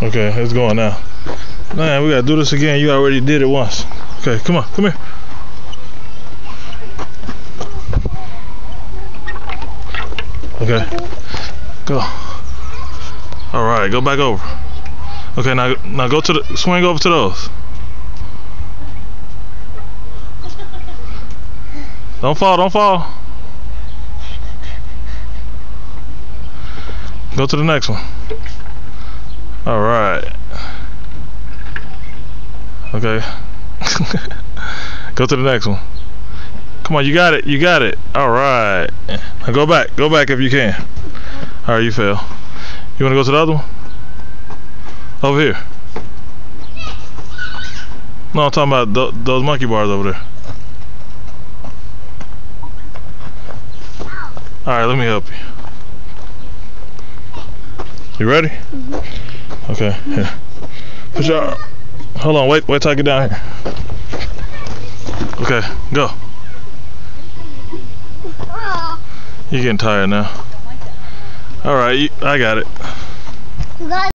Okay, it's going now. Man, we gotta do this again. You already did it once. Okay, come on, come here. Okay, go. All right, go back over. Okay, now go to the swing over to those. Don't fall, don't fall. Go to the next one. All right. Okay. Go to the next one. Come on, you got it, you got it. All right. Now go back if you can. All right, you fail. You wanna go to the other one? Over here. No, I'm talking about those monkey bars over there. All right, let me help you. You ready? Mm-hmm. Okay, here. Put your, hold on, wait till I get down here. Okay, go. You're getting tired now. All right, I got it.